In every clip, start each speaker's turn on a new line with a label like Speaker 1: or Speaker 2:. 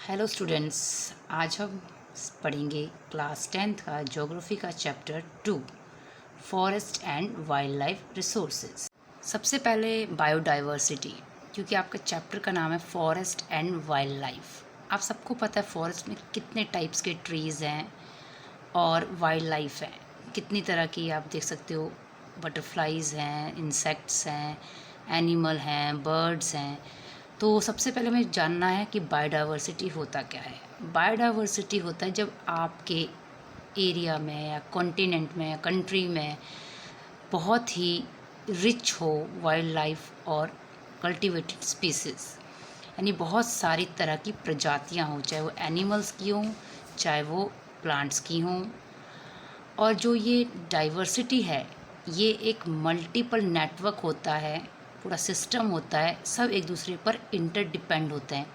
Speaker 1: Hello students, आज हम पढ़ेंगे क्लास 10th का ज्योग्राफी का chapter 2 forest and wild life resources. सबसे पहले बायोडाइवर्सिटी, क्योंकि आपका चैप्टर का नाम है फॉरेस्ट एंड वाइल्ड लाइफ। आप सबको पता है फॉरेस्ट में कितने टाइप्स के ट्रीज़ हैं और वाइल्ड लाइफ है कितनी तरह की। आप देख सकते हो बटरफ्लाइज हैं, इंसेक्ट्स हैं, एनिमल हैं, बर्ड्स हैं। तो सबसे पहले हमें जानना है कि बायोडाइवर्सिटी होता क्या है। बायोडाइवर्सिटी होता है जब आपके एरिया में या कॉन्टिनेंट में या कंट्री में बहुत ही रिच हो वाइल्ड लाइफ और कल्टीवेटेड स्पीसीज, यानी बहुत सारी तरह की प्रजातियां हों, चाहे वो एनिमल्स की हों चाहे वो प्लांट्स की हों। और जो ये डाइवर्सिटी है ये एक मल्टीपल नेटवर्क होता है, पूरा सिस्टम होता है, सब एक दूसरे पर इंटरडिपेंड होते हैं,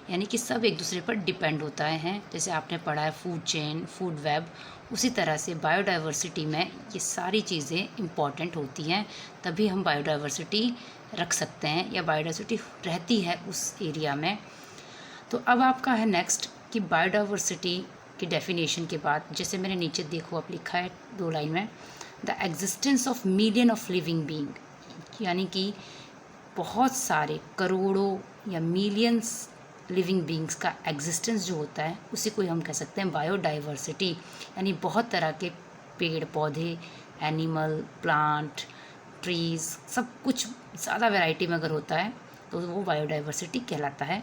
Speaker 1: यानी कि सब एक दूसरे पर डिपेंड होता है। जैसे आपने पढ़ा है फूड चेन, फूड वेब, उसी तरह से बायोडाइवर्सिटी में ये सारी चीज़ें इम्पॉर्टेंट होती हैं, तभी हम बायोडाइवर्सिटी रख सकते हैं या बायोडाइवर्सिटी रहती है उस एरिया में। तो अब आपका है नेक्स्ट कि बायोडाइवर्सिटी की डेफिनेशन के बाद, जैसे मैंने नीचे देखो आप लिखा है 2 लाइन में, the existence of million of living being, यानी कि बहुत सारे करोड़ों या मिलियंस लिविंग बीइंग्स का एग्जिस्टेंस जो होता है उसी को हम कह सकते हैं बायोडाइवर्सिटी। यानी बहुत तरह के पेड़ पौधे, एनिमल, प्लांट, ट्रीज़, सब कुछ ज़्यादा वैरायटी में अगर होता है तो वो बायोडाइवर्सिटी कहलाता है।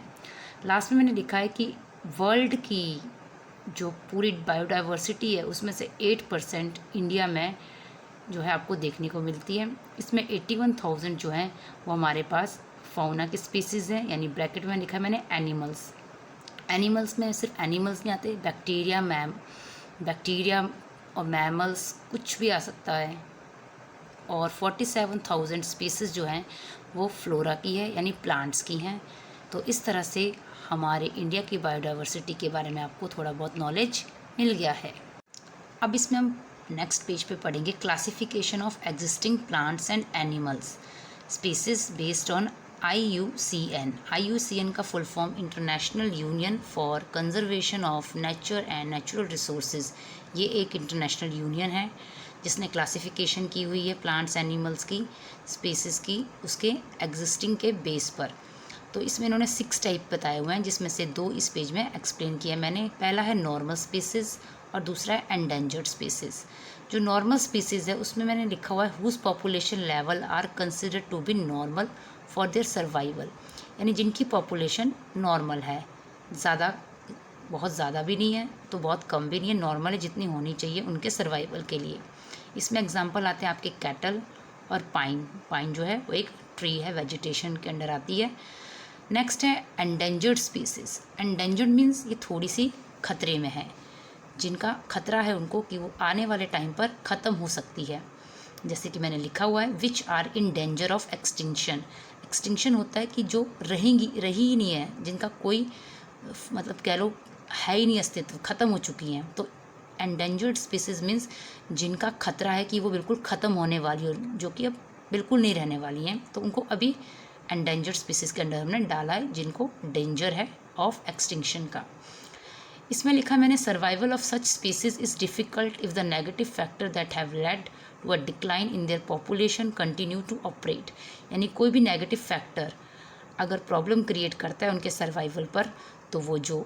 Speaker 1: लास्ट में मैंने लिखा है कि वर्ल्ड की जो पूरी बायोडाइवर्सिटी है उसमें से 8% इंडिया में जो है आपको देखने को मिलती है। इसमें 81,000 जो हैं वो हमारे पास फौना की स्पीसीज़ हैं, यानी ब्रैकेट में लिखा है मैंने एनिमल्स। एनिमल्स में सिर्फ एनिमल्स नहीं आते, बैक्टीरिया और मैमल्स कुछ भी आ सकता है। और 47,000 स्पीसीज़ जो हैं वो फ्लोरा की है, यानी प्लांट्स की हैं। तो इस तरह से हमारे इंडिया की बायोडाइवर्सिटी के बारे में आपको थोड़ा बहुत नॉलेज मिल गया है। अब इसमें हम नेक्स्ट पेज पे पढ़ेंगे classification of existing plants and animals species based on IUCN। IUCN का full form international union for conservation of nature and natural resources. ये एक इंटरनेशनल यूनियन है जिसने क्लासिफिकेशन की हुई है प्लांट्स एनिमल्स की, स्पीसीज की, उसके एग्जिस्टिंग के बेस पर। तो इसमें इन्होंने 6 टाइप बताए हुए हैं, जिसमें से 2 इस पेज में एक्सप्लेन किया है मैंने। पहला है नॉर्मल स्पीसीज और दूसरा है एंडेंजर्ड स्पीसीज। जो नॉर्मल स्पीसीज है उसमें मैंने लिखा हुआ है whose population level are considered to be normal for their survival, यानी जिनकी पॉपुलेशन नॉर्मल है, बहुत ज़्यादा भी नहीं है तो बहुत कम भी नहीं है, नॉर्मल है जितनी होनी चाहिए उनके सर्वाइवल के लिए। इसमें एग्जांपल आते हैं आपके कैटल और पाइन। पाइन जो है वो एक ट्री है, वेजिटेशन के अंडर आती है। नेक्स्ट है एंडेंजर्ड स्पीसीज। एंडेंजर्ड मीन्स ये थोड़ी सी खतरे में है, जिनका खतरा है उनको कि वो आने वाले टाइम पर ख़त्म हो सकती है। जैसे कि मैंने लिखा हुआ है which are in danger of extinction. Extinction होता है कि जो रही ही नहीं है, जिनका कोई मतलब कह लो है ही नहीं अस्तित्व, ख़त्म हो चुकी हैं। तो एंडेंजर्ड स्पीसीज मीन्स जिनका खतरा है कि वो बिल्कुल ख़त्म होने वाली हो, जो कि अब बिल्कुल नहीं रहने वाली हैं, तो उनको अभी एंडेंजर्ड स्पीसीज के अंडर हमने डाला है, जिनको डेंजर है ऑफ एक्सटिंक्शन का। इसमें लिखा मैंने survival of such species is difficult if the negative factor that have led to a decline in their population continue to operate. यानी कोई भी नेगेटिव फैक्टर अगर प्रॉब्लम क्रिएट करता है उनके सर्वाइवल पर, तो वो जो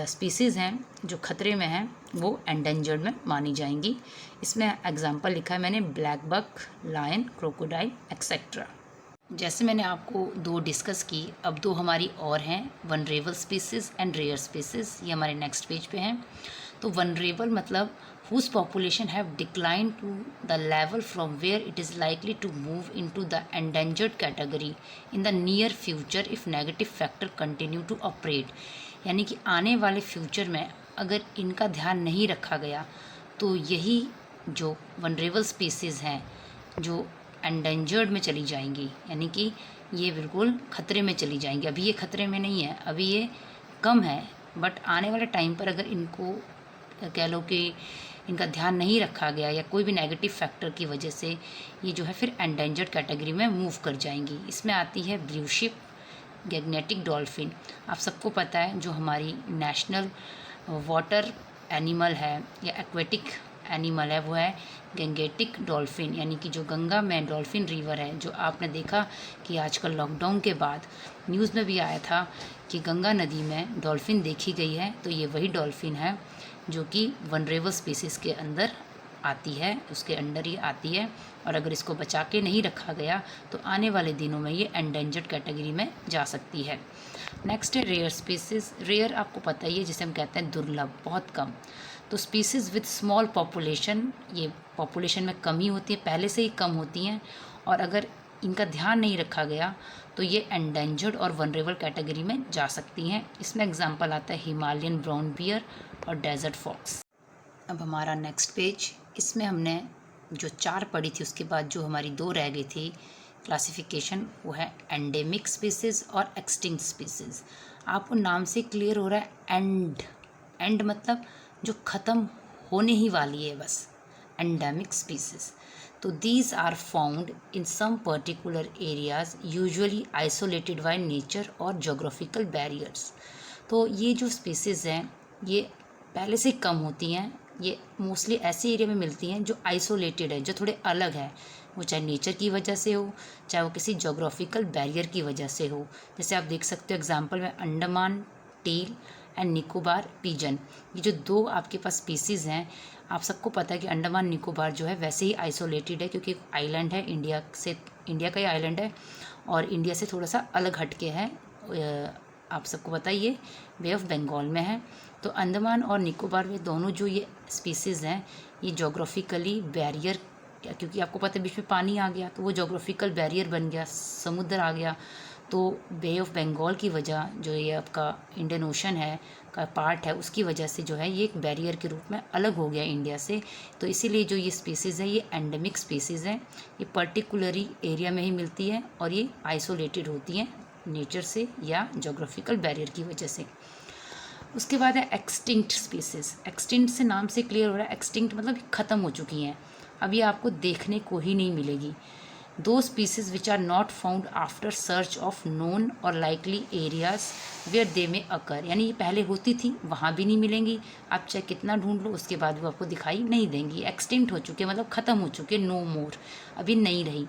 Speaker 1: स्पीसीज़ हैं जो खतरे में हैं वो एंडेंजर्ड में मानी जाएंगी। इसमें एग्जांपल लिखा है मैंने black buck, lion, crocodile etcetera. जैसे मैंने आपको 2 डिस्कस की, अब 2 हमारी और हैं, vulnerable species and rare species. ये हमारे नेक्स्ट पेज पे हैं। तो वनरेबल मतलब whose population have decline to the level from where it is likely to move into the endangered category in the near future if negative factor continue to operate. यानी कि आने वाले future में अगर इनका ध्यान नहीं रखा गया तो यही जो वनरेबल स्पीसीज़ हैं जो एंडेंजर्ड में चली जाएंगी, यानी कि ये बिल्कुल खतरे में चली जाएंगी। अभी ये खतरे में नहीं है, अभी ये कम है, बट आने वाले टाइम पर अगर इनको कह लो कि इनका ध्यान नहीं रखा गया या कोई भी नेगेटिव फैक्टर की वजह से ये जो है फिर एंडेंजर्ड कैटेगरी में मूव कर जाएंगी। इसमें आती है ब्लू शिप, गैंगेटिक डॉल्फिन। आप सबको पता है जो हमारी नेशनल वाटर एनिमल है या एक्वेटिक एनिमल है वो है गैंगेटिक डॉल्फिन, यानी कि जो गंगा में डॉल्फिन रिवर है, जो आपने देखा कि आजकल लॉकडाउन के बाद न्यूज़ में भी आया था कि गंगा नदी में डॉल्फिन देखी गई है। तो ये वही डॉल्फिन है जो कि वनरेबल स्पीसीज़ के अंदर आती है, उसके अंडर ही आती है। और अगर इसको बचा के नहीं रखा गया तो आने वाले दिनों में ये एंडेंजर्ड कैटेगरी में जा सकती है। नेक्स्ट है रेयर स्पीसीज़। रेयर आपको पता ही है, जिसे हम कहते हैं दुर्लभ, बहुत कम। तो स्पीसीज़ विद स्मॉल पॉपुलेशन, ये पॉपुलेशन में कमी होती है, पहले से ही कम होती हैं, और अगर इनका ध्यान नहीं रखा गया तो ये एंडेंजर्ड और वनरेबल कैटेगरी में जा सकती हैं। इसमें एग्जांपल आता है हिमालयन ब्राउन बियर और डेजर्ट फॉक्स। अब हमारा नेक्स्ट पेज, इसमें हमने जो 4 पढ़ी थी उसके बाद जो हमारी 2 रह गई थी क्लासिफिकेशन, वो है एंडेमिक स्पीसीज़ और एक्सटिंक्ट स्पीसीज़। आपको नाम से क्लियर हो रहा है एंड मतलब जो ख़त्म होने ही वाली है बस, एंडेमिक स्पीसीज़। तो these are found in some particular areas, usually isolated by nature और जोग्राफिकल बैरियर्स। तो ये जो स्पीसीज़ हैं ये पहले से कम होती हैं, ये मोस्टली ऐसे एरिया में मिलती हैं जो आइसोलेटेड है, जो थोड़े अलग है, वो चाहे नेचर की वजह से हो, चाहे वो किसी जोग्राफिकल बैरियर की वजह से हो। जैसे आप देख सकते हो एग्जांपल में Andaman till and Nicobar pigeon, ये जो 2 आपके पास स्पीसीज़ हैं। आप सबको पता है कि अंडमान निकोबार जो है वैसे ही आइसोलेटेड है, क्योंकि आइलैंड है, इंडिया का ही आइलैंड है और इंडिया से थोड़ा सा अलग हटके है। आप सबको पता है ये बे ऑफ बंगाल में है। तो अंडमान और निकोबार में दोनों जो ये स्पीसीज़ हैं ये जोग्राफिकली बैरियर, क्योंकि आपको पता है बीच में पानी आ गया तो वो जोग्राफिकल बैरियर बन गया, समुद्र आ गया, तो बे ऑफ बंगाल की वजह, जो ये आपका इंडियन ओशन है का पार्ट है, उसकी वजह से जो है ये एक बैरियर के रूप में अलग हो गया इंडिया से। तो इसीलिए जो ये स्पीसीज़ है ये एंडेमिक स्पीसीज़ है, ये पर्टिकुलरी एरिया में ही मिलती है और ये आइसोलेटेड होती हैं नेचर से या जोग्राफिकल बैरियर की वजह से। उसके बाद है एक्सटिंक्ट स्पीसीज़। एक्सटिंक्ट से नाम से क्लियर हो रहा है, एक्सटिंक्ट मतलब ख़त्म हो चुकी हैं, अब ये आपको देखने को ही नहीं मिलेगी। 2 species which are not found after search of known और लाइकली एरियाज वेयर दे में अकर, यानी ये पहले होती थी वहाँ भी नहीं मिलेंगी, आप चाहे कितना ढूंढ लो उसके बाद वो आपको दिखाई नहीं देंगी। एक्सटिंक्ट हो चुके मतलब ख़त्म हो चुके, नो मोर, अभी नहीं रही।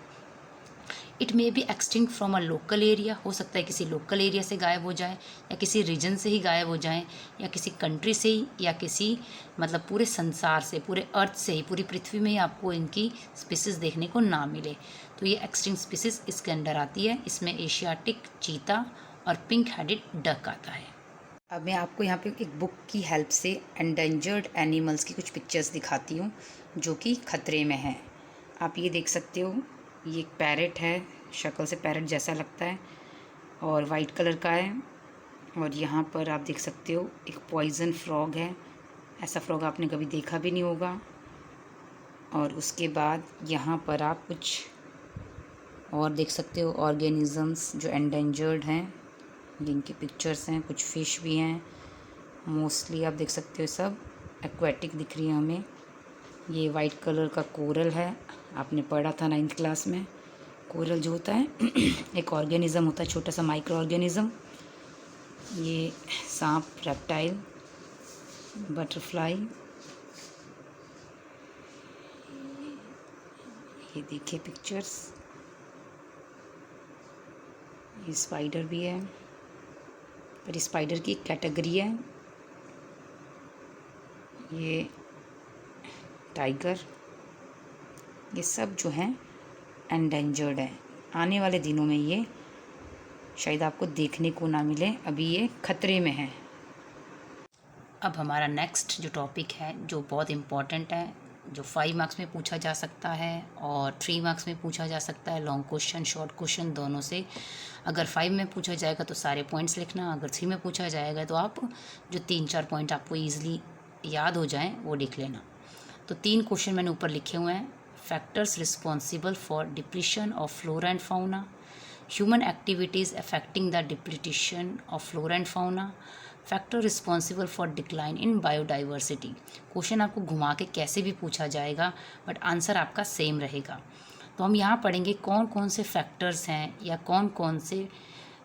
Speaker 1: It may be extinct from a local area, हो सकता है किसी लोकल एरिया से गायब हो जाए या किसी रीजन से ही गायब हो जाए या किसी कंट्री से ही या किसी मतलब पूरे संसार से, पूरे अर्थ से ही, पूरी पृथ्वी में ही आपको इनकी स्पीसीज़ देखने को ना मिले। तो ये एक्सटिंक्ट स्पीसीज़ इसके अंडर आती है। इसमें एशियाटिक चीता और पिंक हेडेड डक आता है। अब मैं आपको यहाँ पे एक बुक की हेल्प से एंडेंजर्ड एनिमल्स की कुछ पिक्चर्स दिखाती हूँ जो कि खतरे में हैं। आप ये देख सकते हो, ये एक पैरेट है, शक्ल से पैरेट जैसा लगता है और वाइट कलर का है। और यहाँ पर आप देख सकते हो एक पॉइजन फ्रॉग है, ऐसा फ्रॉग आपने कभी देखा भी नहीं होगा। और उसके बाद यहाँ पर आप कुछ और देख सकते हो ऑर्गेनिजम्स जो एंडेंजर्ड हैं, जिनकी पिक्चर्स हैं, कुछ फ़िश भी हैं। मोस्टली आप देख सकते हो सब एक्वेटिक दिख रही है हमें। ये वाइट कलर का कोरल है, आपने पढ़ा था 9th क्लास में। कोरल जो होता है एक ऑर्गेनिज़म होता है, छोटा सा माइक्रो ऑर्गेनिज़म। ये सांप, रेप्टाइल, बटरफ्लाई, ये देखिए पिक्चर्स। ये स्पाइडर भी है, पर स्पाइडर की एक कैटेगरी है। ये टाइगर, ये सब जो हैं एंडेंजर्ड है। आने वाले दिनों में ये शायद आपको देखने को ना मिले, अभी ये खतरे में है। अब हमारा नेक्स्ट जो टॉपिक है जो बहुत इम्पॉर्टेंट है, जो 5 मार्क्स में पूछा जा सकता है और 3 मार्क्स में पूछा जा सकता है, लॉन्ग क्वेश्चन शॉर्ट क्वेश्चन दोनों से। अगर 5 में पूछा जाएगा तो सारे पॉइंट्स लिखना, अगर 3 में पूछा जाएगा तो आप जो 3-4 पॉइंट आपको ईजिली याद हो जाएं वो लिख लेना। तो 3 क्वेश्चन मैंने ऊपर लिखे हुए हैं। Factors responsible for depletion of flora and fauna, human activities affecting the depletion of flora and fauna, factor responsible for decline in biodiversity. Question आपको घुमा के कैसे भी पूछा जाएगा बट आंसर आपका सेम रहेगा। तो हम यहाँ पढ़ेंगे कौन कौन से फैक्टर्स हैं या कौन कौन से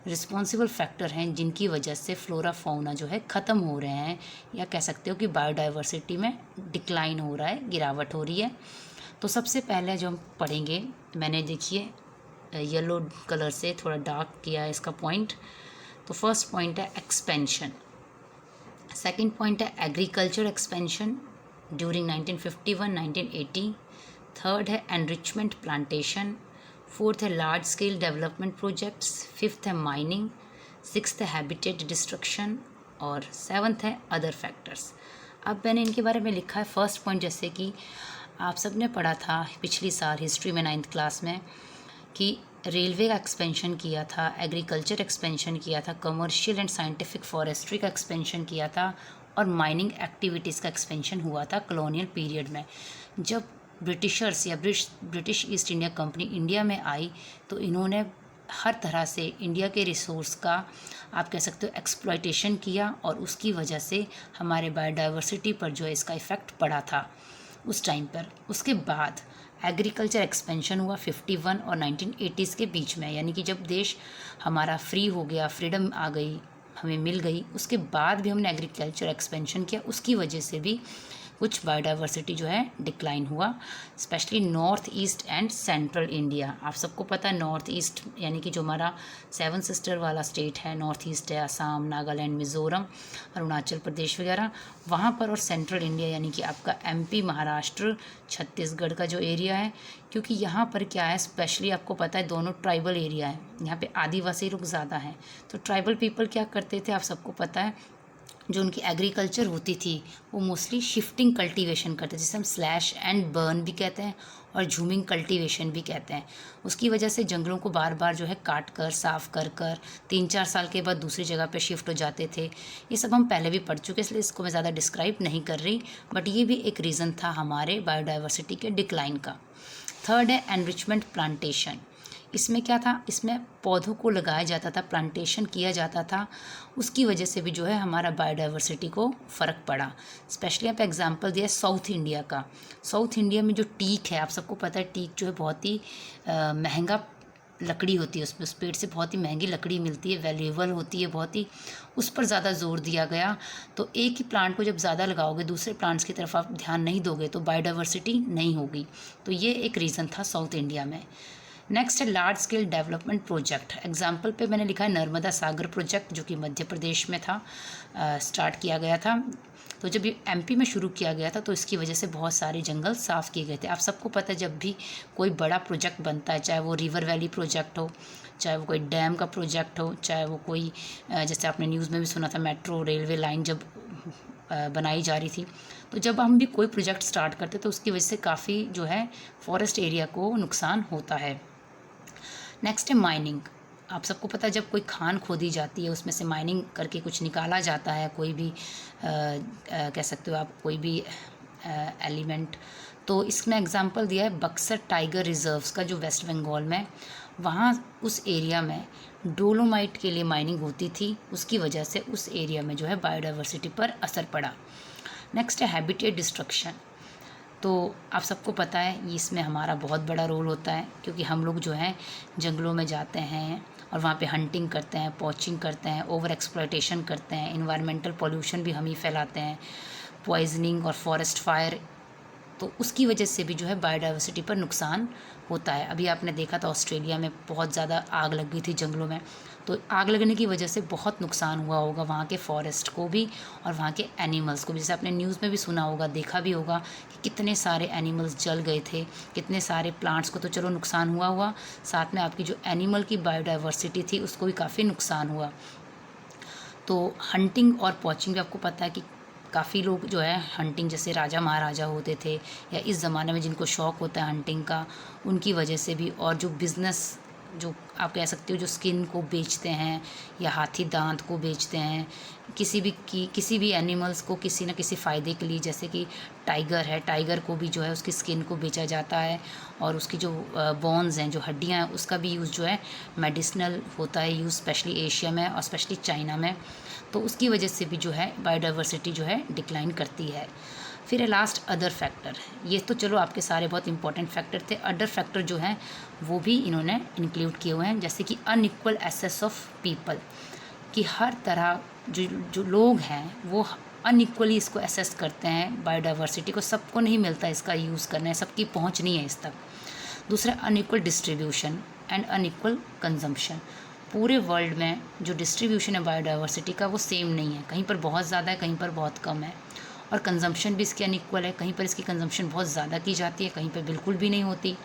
Speaker 1: रिस्पॉन्सिबल फैक्टर हैं जिनकी वजह से फ्लोरा फाउना जो है ख़त्म हो रहे हैं, या कह सकते हो कि बायोडाइवर्सिटी में डिक्लाइन हो रहा है, गिरावट हो रही है। तो सबसे पहले जो हम पढ़ेंगे, मैंने देखिए येलो कलर से थोड़ा डार्क किया है इसका पॉइंट। तो फर्स्ट पॉइंट है एक्सपेंशन, सेकंड पॉइंट है एग्रीकल्चर एक्सपेंशन ड्यूरिंग 1951-1980, थर्ड है एनरिचमेंट प्लांटेशन, फोर्थ है large scale development projects, fifth है माइनिंग, सिक्स्थ है हैबिटेट डिस्ट्रक्शन और सेवन्थ है अदर फैक्टर्स। अब मैंने इनके बारे में लिखा है फर्स्ट पॉइंट, जैसे कि आप सब ने पढ़ा था पिछली साल हिस्ट्री में 9th क्लास में कि रेलवे का एक्सपेंशन किया था, एग्रीकल्चर एक्सपेंशन किया था, कमर्शियल एंड साइंटिफिक फॉरेस्ट्री का एक्सपेंशन किया था और माइनिंग एक्टिविटीज़ का एक्सपेंशन हुआ था कॉलोनियल पीरियड में। जब ब्रिटिशर्स या British east India company India में आई तो इन्होंने हर तरह से इंडिया के रिसोर्स का आप कह सकते हो एक्सप्लॉयटेशन किया और उसकी वजह से हमारे बायोडाइवर्सिटी पर जो है इसका इफ़ेक्ट पड़ा था उस टाइम पर। उसके बाद एग्रीकल्चर एक्सपेंशन हुआ 51 और 1980s के बीच में, यानी कि जब देश हमारा फ्री हो गया, फ्रीडम आ गई, हमें मिल गई, उसके बाद भी हमने एग्रीकल्चर एक्सपेंशन किया, उसकी वजह से भी कुछ बायोडाइवर्सिटी जो है डिक्लाइन हुआ, specially north east and central India. आप सबको पता है नॉर्थ ईस्ट यानी कि जो हमारा 7 सिस्टर वाला स्टेट है, नॉर्थ ईस्ट है असम, नागालैंड, मिज़ोरम, अरुणाचल प्रदेश वगैरह, वहाँ पर, और सेंट्रल इंडिया यानी कि आपका MP, महाराष्ट्र, छत्तीसगढ़ का जो एरिया है, क्योंकि यहाँ पर क्या है स्पेशली आपको पता है दोनों ट्राइबल एरिया है, यहाँ पे आदिवासी लोग ज़्यादा हैं। तो ट्राइबल पीपल क्या करते थे आप सबको पता है, जो उनकी एग्रीकल्चर होती थी वो मोस्टली शिफ्टिंग कल्टीवेशन करते थे, जिसे हम स्लैश एंड बर्न भी कहते हैं और झूमिंग कल्टीवेशन भी कहते हैं। उसकी वजह से जंगलों को बार बार जो है काट कर, साफ़ कर कर 3-4 साल के बाद दूसरी जगह पे शिफ्ट हो जाते थे। ये सब हम पहले भी पढ़ चुके हैं, इसलिए इसको मैं ज़्यादा डिस्क्राइब नहीं कर रही, बट ये भी एक रीज़न था हमारे बायोडाइवर्सिटी के डिक्लाइन का। थर्ड है एनरिचमेंट प्लांटेशन। इसमें क्या था, इसमें पौधों को लगाया जाता था, प्लांटेशन किया जाता था, उसकी वजह से भी जो है हमारा बायोडाइवर्सिटी को फ़र्क पड़ा। स्पेशली यहाँ पे एग्जांपल दिया साउथ इंडिया का। साउथ इंडिया में जो टीक है, आप सबको पता है टीक जो है बहुत ही महंगा लकड़ी होती है, उसमें उस पेड़ से बहुत ही महंगी लकड़ी मिलती है, वैल्यूएबल होती है बहुत ही, उस पर ज़्यादा जोर दिया गया। तो एक ही प्लांट को जब ज़्यादा लगाओगे, दूसरे प्लांट्स की तरफ आप ध्यान नहीं दोगे तो बायोडाइवर्सिटी नहीं होगी। तो ये एक रीज़न था साउथ इंडिया में। नेक्स्ट है large scale development project. Example पे मैंने लिखा है नर्मदा सागर प्रोजेक्ट, जो कि मध्य प्रदेश में था, स्टार्ट किया गया था। तो जब ये MP में शुरू किया गया था तो इसकी वजह से बहुत सारे जंगल साफ़ किए गए थे। आप सबको पता है जब भी कोई बड़ा प्रोजेक्ट बनता है, चाहे वो रिवर वैली प्रोजेक्ट हो, चाहे वो कोई डैम का प्रोजेक्ट हो, चाहे वो कोई जैसे आपने न्यूज़ में भी सुना था मेट्रो रेलवे लाइन जब बनाई जा रही थी, तो जब हम भी कोई प्रोजेक्ट स्टार्ट करते तो उसकी वजह से काफ़ी जो है फॉरेस्ट एरिया को नुकसान होता है। नेक्स्ट है माइनिंग। आप सबको पता है जब कोई खान खोदी जाती है उसमें से माइनिंग करके कुछ निकाला जाता है, कोई भी कह सकते हो आप कोई भी एलिमेंट। तो इसमें एग्जांपल दिया है बक्सर टाइगर रिजर्व्स का, जो वेस्ट बंगाल में, वहाँ उस एरिया में डोलोमाइट के लिए माइनिंग होती थी, उसकी वजह से उस एरिया में जो है बायोडाइवर्सिटी पर असर पड़ा। नेक्स्ट है हैबिटेट डिस्ट्रक्शन। तो आप सबको पता है इसमें हमारा बहुत बड़ा रोल होता है, क्योंकि हम लोग जो हैं जंगलों में जाते हैं और वहाँ पे हंटिंग करते हैं, पॉचिंग करते हैं, ओवर एक्सप्लॉयटेशन करते हैं, इन्वायरमेंटल पॉल्यूशन भी हम ही फैलाते हैं, पॉइजनिंग और फॉरेस्ट फायर। तो उसकी वजह से भी जो है बायोडाइवर्सिटी पर नुकसान होता है। अभी आपने देखा था ऑस्ट्रेलिया में बहुत ज़्यादा आग लग गई थी जंगलों में, तो आग लगने की वजह से बहुत नुकसान हुआ होगा वहाँ के फॉरेस्ट को भी और वहाँ के एनिमल्स को भी। जैसे आपने न्यूज़ में भी सुना होगा, देखा भी होगा कि कितने सारे एनिमल्स जल गए थे, कितने सारे प्लांट्स को तो चलो नुकसान हुआ, साथ में आपकी जो एनिमल की बायोडाइवर्सिटी थी उसको भी काफ़ी नुकसान हुआ। तो हंटिंग और पॉचिंग भी आपको पता है कि काफ़ी लोग जो है हंटिंग, जैसे राजा महाराजा होते थे या इस ज़माने में जिनको शौक़ होता है हंटिंग का, उनकी वजह से भी, और जो बिज़नेस जो आप कह सकते हो जो स्किन को बेचते हैं या हाथी दांत को बेचते हैं, किसी भी एनिमल्स को किसी न किसी फ़ायदे के लिए, जैसे कि टाइगर है, टाइगर को भी जो है उसकी स्किन को बेचा जाता है और उसकी जो बोन्स हैं, जो हड्डियां हैं, उसका भी यूज़ जो है मेडिसिनल होता है यूज़, स्पेशली एशिया में और स्पेशली चाइना में। तो उसकी वजह से भी जो है बायोडाइवर्सिटी जो है डिक्लाइन करती है। फिर है लास्ट अदर फैक्टर। ये तो चलो आपके सारे बहुत इंपॉर्टेंट फैक्टर थे। अदर फैक्टर जो हैं वो भी इन्होंने इंक्लूड किए हुए हैं, जैसे कि अनइक्वल एक्सेस ऑफ पीपल, कि हर तरह जो जो लोग हैं वो अनइक्वली इसको एसेस करते हैं, बायोडाइवर्सिटी को सबको नहीं मिलता इसका यूज़ करना है, सबकी पहुंच नहीं है इस तक। दूसरा unequal distribution and unequal consumption. पूरे वर्ल्ड में जो डिस्ट्रीब्यूशन है बायोडाइवर्सिटी का वो सेम नहीं है, कहीं पर बहुत ज़्यादा है, कहीं पर बहुत कम है। और कंजम्पशन भी इसकी अनइक्वल है, कहीं पर इसकी कंजम्पशन बहुत ज़्यादा की जाती है, कहीं पर बिल्कुल भी नहीं होती।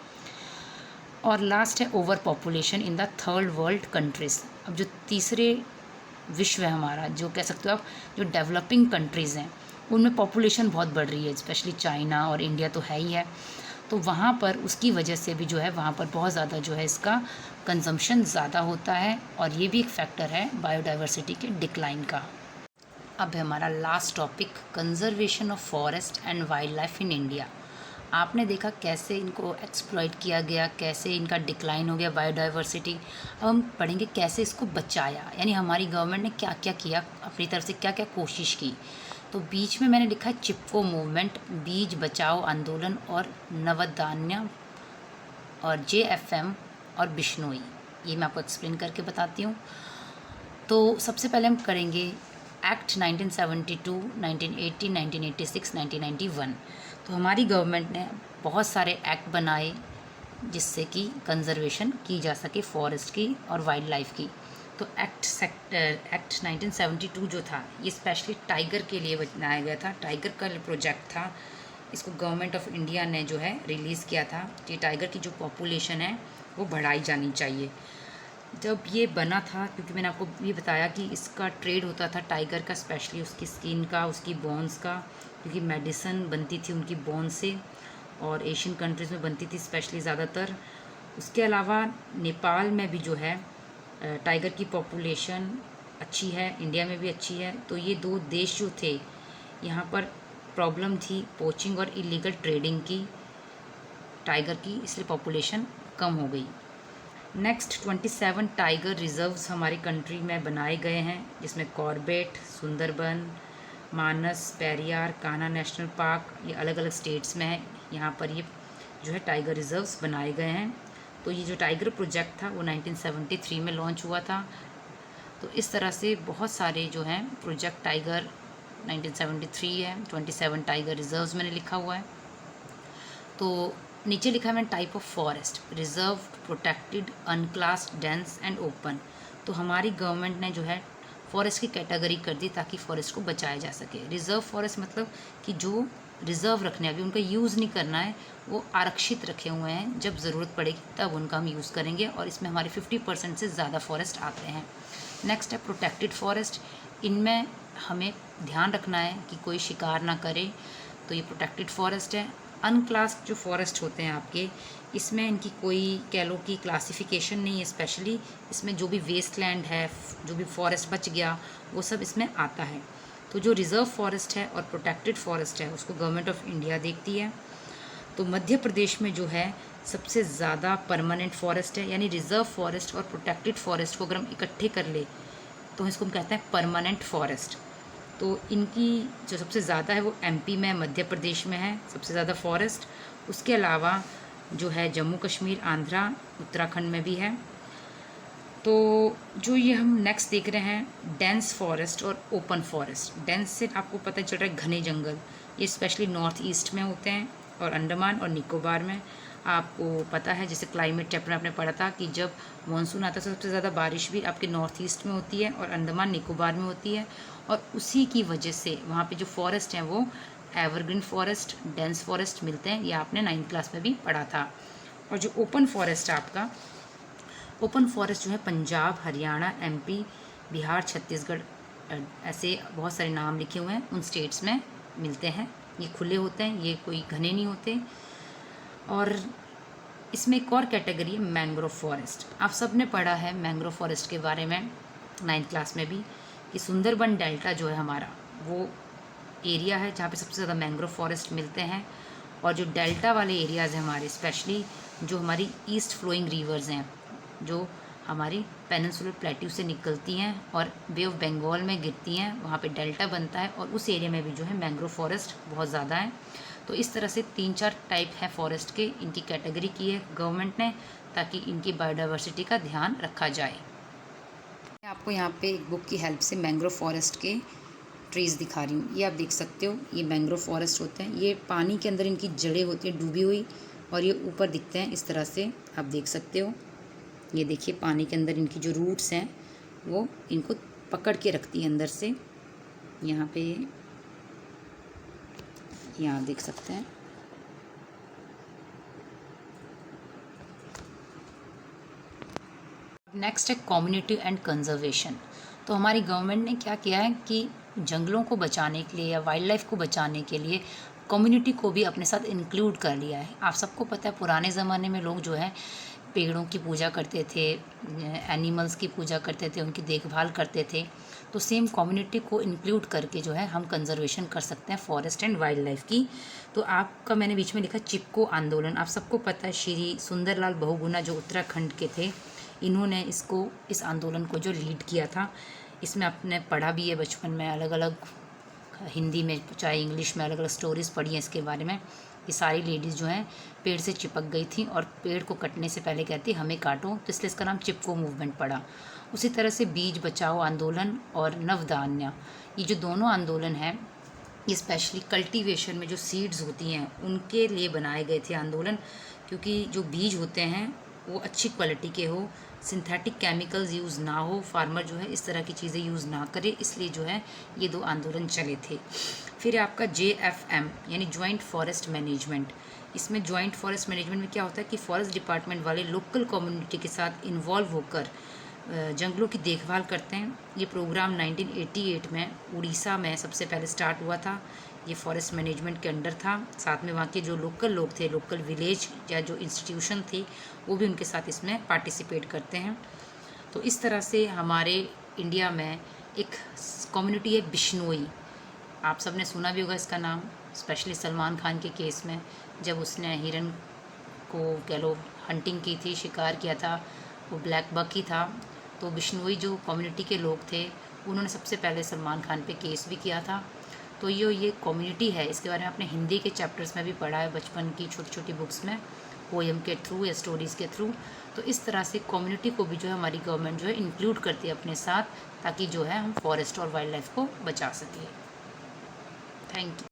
Speaker 1: और लास्ट है over population in the third world countries. अब जो तीसरे विश्व है हमारा, जो कह सकते हो आप, जो डेवलपिंग कंट्रीज़ हैं उनमें पॉपुलेशन बहुत बढ़ रही है, स्पेशली चाइना और इंडिया तो है ही है। तो वहाँ पर उसकी वजह से भी जो है वहाँ पर बहुत ज़्यादा जो है इसका कंजम्पशन ज़्यादा होता है, और ये भी एक फैक्टर है बायोडाइवर्सिटी के डिक्लाइन का। अब है हमारा last topic, conservation of forest and wild life in India. आपने देखा कैसे इनको एक्सप्लॉइट किया गया, कैसे इनका डिक्लाइन हो गया बायोडाइवर्सिटी। अब हम पढ़ेंगे कैसे इसको बचाया, यानी हमारी गवर्नमेंट ने क्या क्या किया, अपनी तरफ से क्या क्या कोशिश की। तो बीच में मैंने लिखा है चिपको मूवमेंट, बीज बचाओ आंदोलन और नवधान्य और JFM और बिश्नोई। ये मैं आपको एक्सप्लेन करके बताती हूँ। तो सबसे पहले हम करेंगे एक्ट 1972, 1980, 1986, 1991। तो हमारी गवर्नमेंट ने बहुत सारे एक्ट बनाए जिससे कि कंजर्वेशन की जा सके फॉरेस्ट की और वाइल्ड लाइफ की। तो एक्ट 1972 जो था ये स्पेशली टाइगर के लिए बनाया गया था, टाइगर का प्रोजेक्ट था। इसको गवर्नमेंट ऑफ इंडिया ने जो है रिलीज़ किया था कि टाइगर की जो पॉपुलेशन है वो बढ़ाई जानी चाहिए। जब ये बना था, क्योंकि मैंने आपको ये बताया कि इसका ट्रेड होता था टाइगर का, स्पेशली उसकी स्किन का, उसकी बोन्स का, क्योंकि मेडिसिन बनती थी उनकी बोन से, और एशियन कंट्रीज़ में बनती थी स्पेशली ज़्यादातर। उसके अलावा नेपाल में भी जो है टाइगर की पॉपुलेशन अच्छी है, इंडिया में भी अच्छी है। तो ये दो देश जो थे यहाँ पर प्रॉब्लम थी पोचिंग और इलीगल ट्रेडिंग की टाइगर की, इसलिए पॉपुलेशन कम हो गई। नेक्स्ट 27 टाइगर रिजर्व्स हमारी कंट्री में बनाए गए हैं, जिसमें कॉर्बेट, सुंदरबन, मानस, पेरियार, कान्हा नेशनल पार्क, ये अलग अलग स्टेट्स में है। यहाँ पर ये जो है टाइगर रिजर्व्स बनाए गए हैं। तो ये जो टाइगर प्रोजेक्ट था वो 1973 में लॉन्च हुआ था। तो इस तरह से बहुत सारे जो हैं प्रोजेक्ट टाइगर 1973 है। 27 टाइगर रिजर्व्स मैंने लिखा हुआ है। तो नीचे लिखा है मैंने type of forest, reserve, protected, अनक्लास्ड, dense and open. तो हमारी गवर्नमेंट ने जो है फॉरेस्ट की कैटेगरी कर दी ताकि फॉरेस्ट को बचाया जा सके। रिजर्व फॉरेस्ट मतलब कि जो रिजर्व रखने, अभी उनका यूज़ नहीं करना है, वो आरक्षित रखे हुए हैं, जब ज़रूरत पड़ेगी तब उनका हम यूज़ करेंगे, और इसमें हमारे 50% से ज़्यादा फॉरेस्ट आते हैं। नेक्स्ट है प्रोटेक्टेड फॉरेस्ट। इनमें हमें ध्यान रखना है कि कोई शिकार ना करे, तो ये प्रोटेक्टेड फॉरेस्ट है। अनक्लास्ड जो फॉरेस्ट होते हैं आपके, इसमें इनकी कोई कह लो कि क्लासिफिकेशन नहीं है, स्पेशली इसमें जो भी वेस्ट लैंड है, जो भी फॉरेस्ट बच गया, वो सब इसमें आता है। तो जो रिज़र्व फॉरेस्ट है और प्रोटेक्टेड फॉरेस्ट है उसको गवर्नमेंट ऑफ इंडिया देखती है। तो मध्य प्रदेश में जो है सबसे ज़्यादा परमानेंट फॉरेस्ट है, यानी रिज़र्व फॉरेस्ट और प्रोटेक्टेड फॉरेस्ट को अगर हम इकट्ठे कर ले तो इसको हम कहते हैं परमानेंट फॉरेस्ट। तो इनकी जो सबसे ज़्यादा है वो MP में, मध्य प्रदेश में है सबसे ज़्यादा फॉरेस्ट। उसके अलावा जो है जम्मू कश्मीर, आंध्रा, उत्तराखंड में भी है। तो जो ये हम नेक्स्ट देख रहे हैं डेंस फॉरेस्ट और ओपन फॉरेस्ट। डेंस से आपको पता चल रहा है घने जंगल, ये स्पेशली नॉर्थ ईस्ट में होते हैं और अंडमान और निकोबार में। आपको पता है जैसे क्लाइमेट चैप्टर आपने पढ़ा था कि जब मानसून आता है तो सबसे ज़्यादा बारिश भी आपके नॉर्थ ईस्ट में होती है और अंडमान निकोबार में होती है, और उसी की वजह से वहाँ पे जो फॉरेस्ट हैं वो एवरग्रीन फॉरेस्ट, डेंस फॉरेस्ट मिलते हैं। ये आपने 9th क्लास में भी पढ़ा था। और जो ओपन फॉरेस्ट है आपका, ओपन फॉरेस्ट जो है पंजाब, हरियाणा, MP, बिहार, छत्तीसगढ़, ऐसे बहुत सारे नाम लिखे हुए हैं, उन स्टेट्स में मिलते हैं। ये खुले होते हैं, ये कोई घने नहीं होते। और इसमें एक और कैटेगरी है मैंग्रोव फॉरेस्ट। आप सब ने पढ़ा है मैंग्रोव फॉरेस्ट के बारे में 9th क्लास में भी, कि सुंदरबन डेल्टा जो है हमारा वो एरिया है जहाँ पे सबसे ज़्यादा मैंग्रोव फॉरेस्ट मिलते हैं। और जो डेल्टा वाले एरियाज़ हैं हमारे, स्पेशली जो हमारी ईस्ट फ्लोइंग रिवर्स हैं, जो हमारी पेनिनसुलर प्लेट्यू से निकलती हैं और बे ऑफ बंगाल में गिरती हैं, वहाँ पे डेल्टा बनता है और उस एरिया में भी जो है मैंग्रोव फॉरेस्ट बहुत ज़्यादा है। तो इस तरह से 3-4 टाइप है फॉरेस्ट के, इनकी कैटेगरी की है गवर्नमेंट ने ताकि इनकी बायोडाइवर्सिटी का ध्यान रखा जाए। मैं आपको यहाँ पे एक बुक की हेल्प से मैंग्रोव फॉरेस्ट के ट्रीज़ दिखा रही हूँ। ये आप देख सकते हो, ये मैंग्रोव फॉरेस्ट होते हैं। ये पानी के अंदर इनकी जड़ें होती हैं डूबी हुई और ये ऊपर दिखते हैं इस तरह से, आप देख सकते हो। ये देखिए पानी के अंदर इनकी जो रूट्स हैं वो इनको पकड़ के रखती है अंदर से। यहाँ पे यहाँ देख सकते हैं। नेक्स्ट है कम्युनिटी एंड कंजर्वेशन। तो हमारी गवर्नमेंट ने क्या किया है कि जंगलों को बचाने के लिए या वाइल्ड लाइफ को बचाने के लिए कम्युनिटी को भी अपने साथ इंक्लूड कर लिया है। आप सबको पता है पुराने ज़माने में लोग जो है पेड़ों की पूजा करते थे, एनिमल्स की पूजा करते थे, उनकी देखभाल करते थे। तो सेम कम्युनिटी को इंक्लूड करके जो है हम कंजर्वेशन कर सकते हैं फॉरेस्ट एंड वाइल्ड लाइफ की। तो आपका मैंने बीच में लिखा चिपको आंदोलन। आप सबको पता है श्री सुंदरलाल बहुगुणा जो उत्तराखंड के थे, इन्होंने इस आंदोलन को जो लीड किया था। इसमें आपने पढ़ा भी है बचपन में, अलग अलग हिंदी में चाहे इंग्लिश में अलग अलग स्टोरीज़ पढ़ी हैं इसके बारे में। ये सारी लेडीज़ जो हैं पेड़ से चिपक गई थी और पेड़ को कटने से पहले कहती हमें काटो, तो इसलिए इसका नाम चिपको मूवमेंट पड़ा। उसी तरह से बीज बचाओ आंदोलन और नवधान्य, ये जो दोनों आंदोलन हैं ये स्पेशली कल्टीवेशन में जो सीड्स होती हैं उनके लिए बनाए गए थे आंदोलन, क्योंकि जो बीज होते हैं वो अच्छी क्वालिटी के हो, सिंथेटिक केमिकल्स यूज़ ना हो, फार्मर जो है इस तरह की चीज़ें यूज़ ना करे, इसलिए जो है ये 2 आंदोलन चले थे। फिर आपका JFM यानी जॉइंट फॉरेस्ट मैनेजमेंट। इसमें जॉइंट फॉरेस्ट मैनेजमेंट में क्या होता है कि फॉरेस्ट डिपार्टमेंट वाले लोकल कम्युनिटी के साथ इन्वॉल्व होकर जंगलों की देखभाल करते हैं। ये प्रोग्राम 1988 में उड़ीसा में सबसे पहले स्टार्ट हुआ था। ये फॉरेस्ट मैनेजमेंट के अंडर था। साथ में वहाँ के जो लोकल लोग थे, लोकल विलेज या जो इंस्टीट्यूशन थी, वो भी उनके साथ इसमें पार्टिसिपेट करते हैं। तो इस तरह से हमारे इंडिया में एक कम्युनिटी है बिश्नोई। आप सब ने सुना भी होगा इसका नाम, स्पेशली सलमान खान के केस में जब उसने हिरन को कह लो हंटिंग की थी, शिकार किया था, वो ब्लैक बक ही था। तो बिश्नोई जो कम्युनिटी के लोग थे उन्होंने सबसे पहले सलमान खान पे केस भी किया था। तो ये कम्युनिटी है, इसके बारे में आपने हिंदी के चैप्टर्स में भी पढ़ा है बचपन की छोटी छोटी बुक्स में, पोएम के थ्रू या स्टोरीज़ के थ्रू। तो इस तरह से कम्युनिटी को भी जो है हमारी गवर्नमेंट जो है इंक्लूड करती है अपने साथ, ताकि जो है हम फॉरेस्ट और वाइल्ड लाइफ को बचा सकें। Thank you.